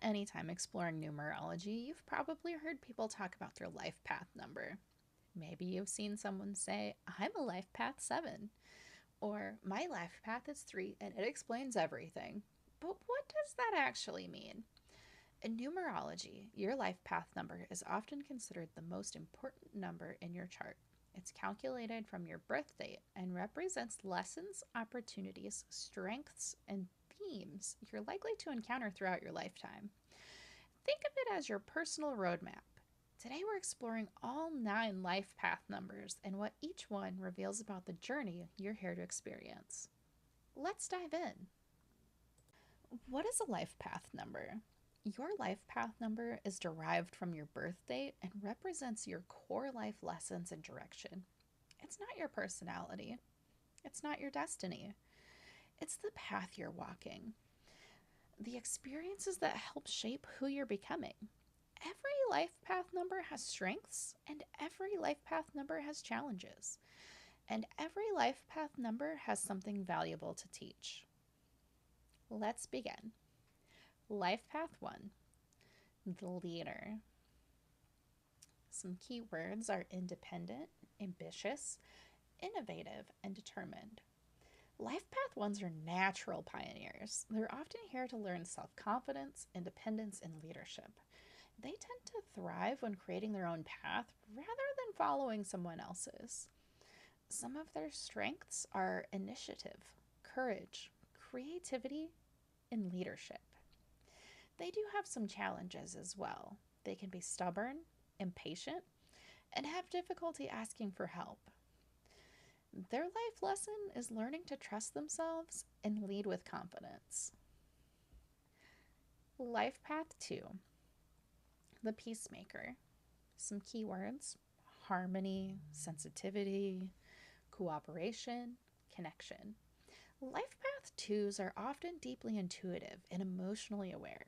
anytime exploring numerology, you've probably heard people talk about their life path number. Maybe you've seen someone say, I'm a life path 7, or my life path is 3 and it explains everything. But what does that actually mean? In numerology, your life path number is often considered the most important number in your chart. It's calculated from your birth date and represents lessons, opportunities, strengths, and themes you're likely to encounter throughout your lifetime. Think of it as your personal roadmap. Today, we're exploring all 9 life path numbers and what each one reveals about the journey you're here to experience. Let's dive in. What is a life path number? Your life path number is derived from your birth date and represents your core life lessons and direction. It's not your personality, it's not your destiny, it's the path you're walking, the experiences that help shape who you're becoming. Every life path number has strengths, and every life path number has challenges, and every life path number has something valuable to teach. Let's begin. Life path 1, the leader. Some key words are independent, ambitious, innovative, and determined. Life path 1s are natural pioneers. They're often here to learn self confidence, independence, and leadership. They tend to thrive when creating their own path rather than following someone else's. Some of their strengths are initiative, courage, creativity, and leadership. They do have some challenges as well. They can be stubborn, impatient, and have difficulty asking for help. Their life lesson is learning to trust themselves and lead with confidence. Life path 2, the peacemaker. Some keywords: harmony, sensitivity, cooperation, connection. Life path 2s are often deeply intuitive and emotionally aware.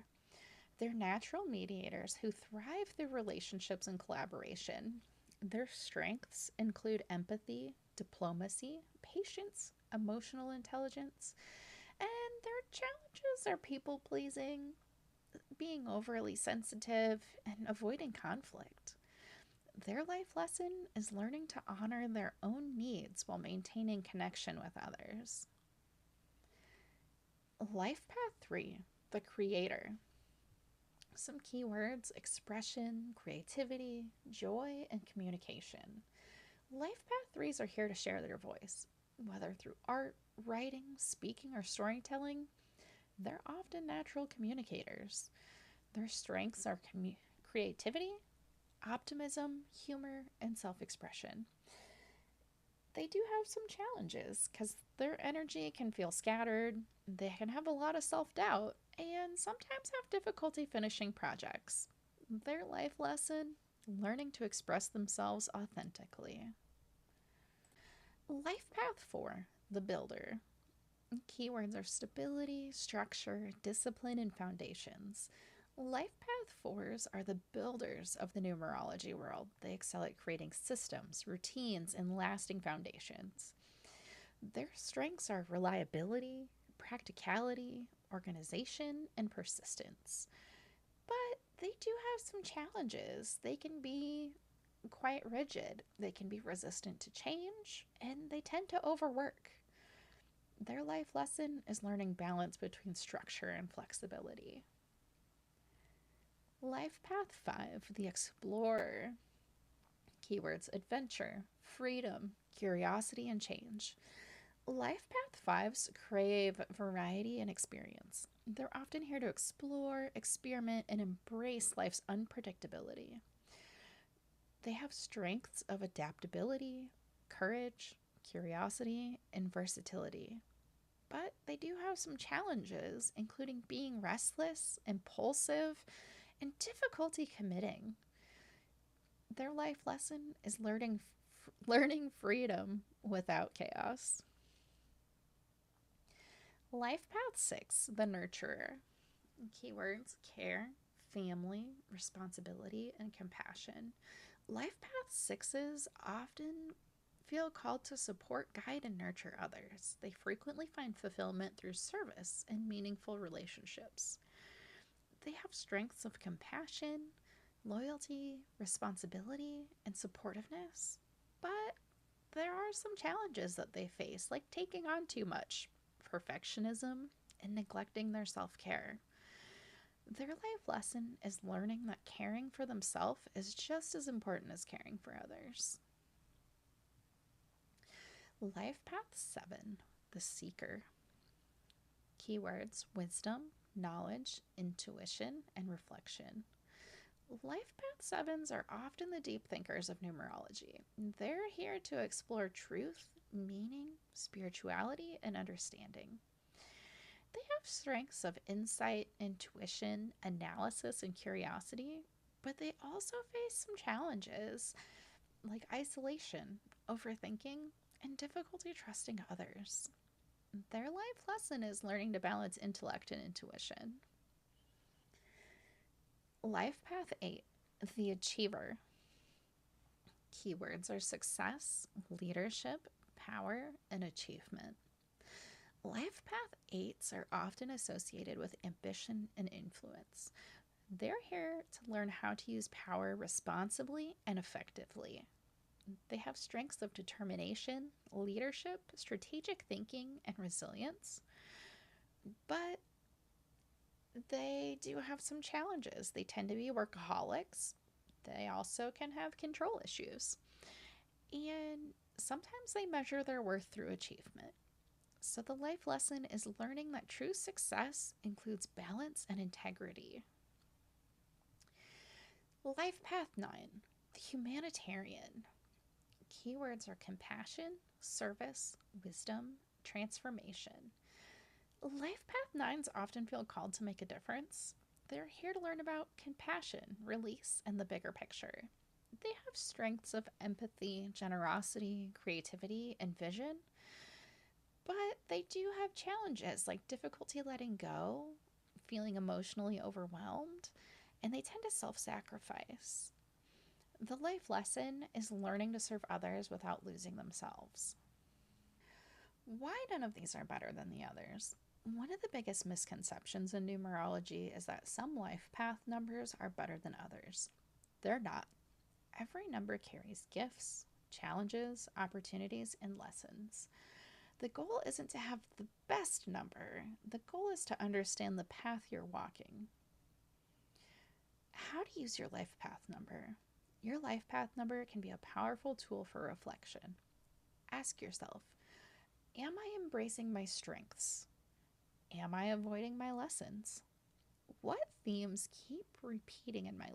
They're natural mediators who thrive through relationships and collaboration. Their strengths include empathy, diplomacy, patience, emotional intelligence, and their challenges are people pleasing, being overly sensitive, and avoiding conflict. Their life lesson is learning to honor their own needs while maintaining connection with others. Life path 3, the creator. Some keywords: expression, creativity, joy, and communication. Life path 3s are here to share their voice. Whether through art, writing, speaking, or storytelling, they're often natural communicators. Their strengths are creativity, optimism, humor, and self expression. They do have some challenges because their energy can feel scattered, they can have a lot of self doubt, and sometimes have difficulty finishing projects. Their life lesson: learning to express themselves authentically. Life path 4, the builder. Keywords are stability, structure, discipline, and foundations. Life path 4s are the builders of the numerology world. They excel at creating systems, routines, and lasting foundations. Their strengths are reliability, practicality, organization, and persistence. But they do have some challenges. They can be quite rigid, they can be resistant to change, and they tend to overwork. Their life lesson is learning balance between structure and flexibility. Life path 5, the explorer. Keywords: adventure, freedom, curiosity, and change. Life path 5s crave variety and experience. They're often here to explore, experiment, and embrace life's unpredictability. They have strengths of adaptability, courage, curiosity, and versatility. But they do have some challenges, including being restless, impulsive, and difficulty committing. Their life lesson is learning freedom without chaos. Life path 6, the nurturer. Keywords: care, family, responsibility, and compassion. Life path 6s often feel called to support, guide, and nurture others. They frequently find fulfillment through service and meaningful relationships. They have strengths of compassion, loyalty, responsibility, and supportiveness. But there are some challenges that they face, like taking on too much, perfectionism, and neglecting their self care. Their life lesson is learning that caring for themselves is just as important as caring for others. Life Path 7, the Seeker. Keywords: wisdom, knowledge, intuition, and reflection. Life Path 7s are often the deep thinkers of numerology. They're here to explore truth, meaning, spirituality, and understanding. They have strengths of insight, intuition, analysis, and curiosity, but they also face some challenges like isolation, overthinking, and difficulty trusting others. Their life lesson is learning to balance intellect and intuition. Life Path 8, the Achiever. Keywords are success, leadership, power, and achievement. Life Path 8s are often associated with ambition and influence. They're here to learn how to use power responsibly and effectively. They have strengths of determination, leadership, strategic thinking, and resilience. But they do have some challenges. They tend to be workaholics. They also can have control issues. And sometimes they measure their worth through achievement. So the life lesson is learning that true success includes balance and integrity. Life Path 9, the Humanitarian. Keywords are compassion, service, wisdom, transformation. Life Path 9s often feel called to make a difference. They're here to learn about compassion, release, and the bigger picture. They have strengths of empathy, generosity, creativity, and vision, but they do have challenges like difficulty letting go, feeling emotionally overwhelmed, and they tend to self sacrifice. The life lesson is learning to serve others without losing themselves. Why none of these are better than the others? One of the biggest misconceptions in numerology is that some life path numbers are better than others. They're not. Every number carries gifts, challenges, opportunities, and lessons. The goal isn't to have the best number, the goal is to understand the path you're walking. How to use your life path number. Your life path number can be a powerful tool for reflection. Ask yourself, am I embracing my strengths? Am I avoiding my lessons? What themes keep repeating in my